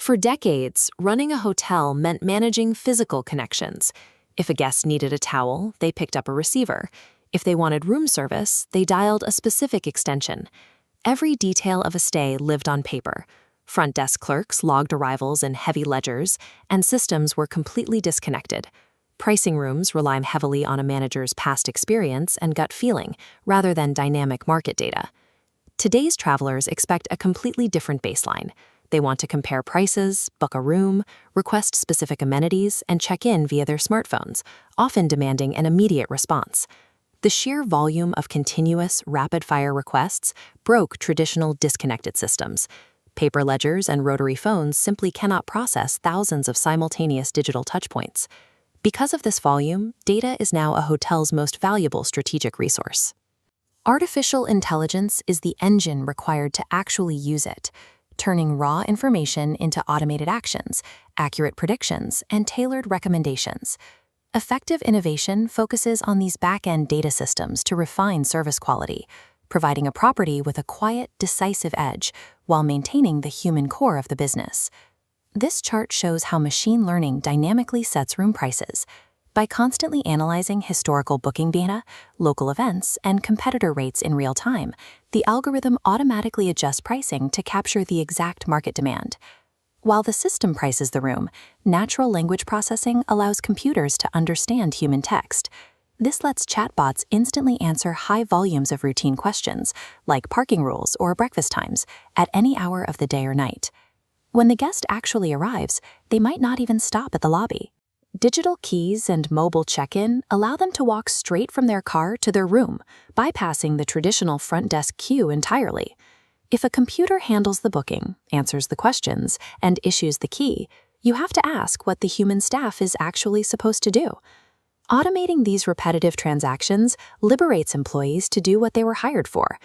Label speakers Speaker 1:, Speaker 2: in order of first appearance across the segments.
Speaker 1: For decades, running a hotel meant managing physical connections. If a guest needed a towel, they picked up a receiver. If they wanted room service, they dialed a specific extension. Every detail of a stay lived on paper. Front desk clerks logged arrivals in heavy ledgers, and systems were completely disconnected. Pricing rooms rely heavily on a manager's past experience and gut feeling, rather than dynamic market data. Today's travelers expect a completely different baseline. They want to compare prices, book a room, request specific amenities, and check in via their smartphones, often demanding an immediate response. The sheer volume of continuous, rapid-fire requests broke traditional disconnected systems. Paper ledgers and rotary phones simply cannot process thousands of simultaneous digital touchpoints. Because of this volume, data is now a hotel's most valuable strategic resource. Artificial intelligence is the engine required to actually use it, turning raw information into automated actions, accurate predictions, and tailored recommendations. Effective innovation focuses on these back-end data systems to refine service quality, providing a property with a quiet, decisive edge while maintaining the human core of the business. This chart shows how machine learning dynamically sets room prices. By constantly analyzing historical booking data, local events, and competitor rates in real time, the algorithm automatically adjusts pricing to capture the exact market demand. While the system prices the room, natural language processing allows computers to understand human text. This lets chatbots instantly answer high volumes of routine questions, like parking rules or breakfast times, at any hour of the day or night. When the guest actually arrives, they might not even stop at the lobby. Digital keys and mobile check-in allow them to walk straight from their car to their room, bypassing the traditional front desk queue entirely. If a computer handles the booking, answers the questions, and issues the key, you have to ask what the human staff is actually supposed to do. Automating these repetitive transactions liberates employees to do what they were hired for.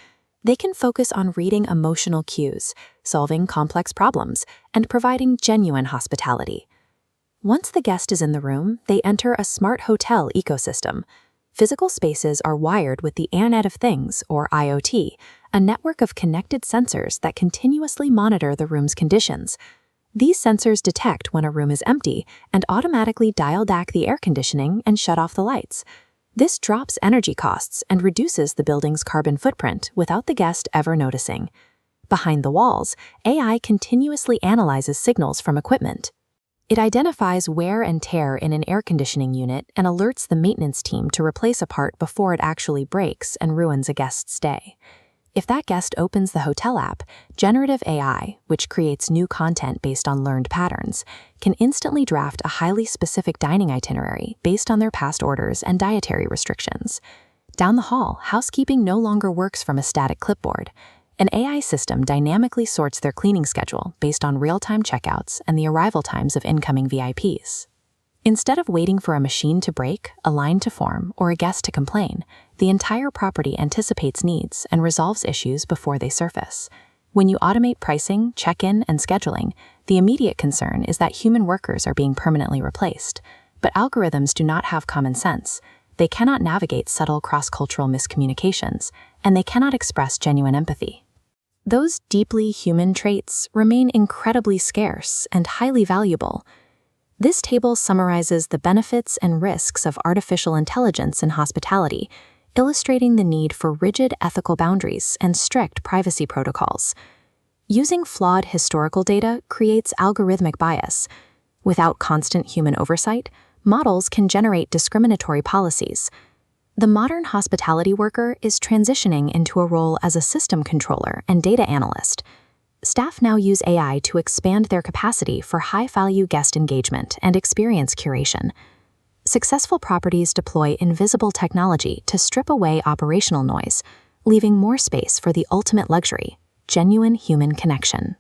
Speaker 1: They can focus on reading emotional cues, solving complex problems, and providing genuine hospitality. Once the guest is in the room, they enter a smart hotel ecosystem. Physical spaces are wired with the Internet of Things, or IoT, a network of connected sensors that continuously monitor the room's conditions. These sensors detect when a room is empty and automatically dial back the air conditioning and shut off the lights. This drops energy costs and reduces the building's carbon footprint without the guest ever noticing. Behind the walls, AI continuously analyzes signals from equipment. It identifies wear and tear in an air conditioning unit and alerts the maintenance team to replace a part before it actually breaks and ruins a guest's stay. If that guest opens the hotel app, generative AI, which creates new content based on learned patterns, can instantly draft a highly specific dining itinerary based on their past orders and dietary restrictions. Down the hall, housekeeping no longer works from a static clipboard. An AI system dynamically sorts their cleaning schedule based on real-time checkouts and the arrival times of incoming VIPs. Instead of waiting for a machine to break, a line to form, or a guest to complain, the entire property anticipates needs and resolves issues before they surface. When you automate pricing, check-in, and scheduling, the immediate concern is that human workers are being permanently replaced. But algorithms do not have common sense. They cannot navigate subtle cross-cultural miscommunications, and they cannot express genuine empathy. Those deeply human traits remain incredibly scarce and highly valuable. This table summarizes the benefits and risks of artificial intelligence in hospitality, illustrating the need for rigid ethical boundaries and strict privacy protocols. Using flawed historical data creates algorithmic bias. Without constant human oversight, models can generate discriminatory policies. The modern hospitality worker is transitioning into a role as a system controller and data analyst. Staff now use AI to expand their capacity for high-value guest engagement and experience curation. Successful properties deploy invisible technology to strip away operational noise, leaving more space for the ultimate luxury, genuine human connection.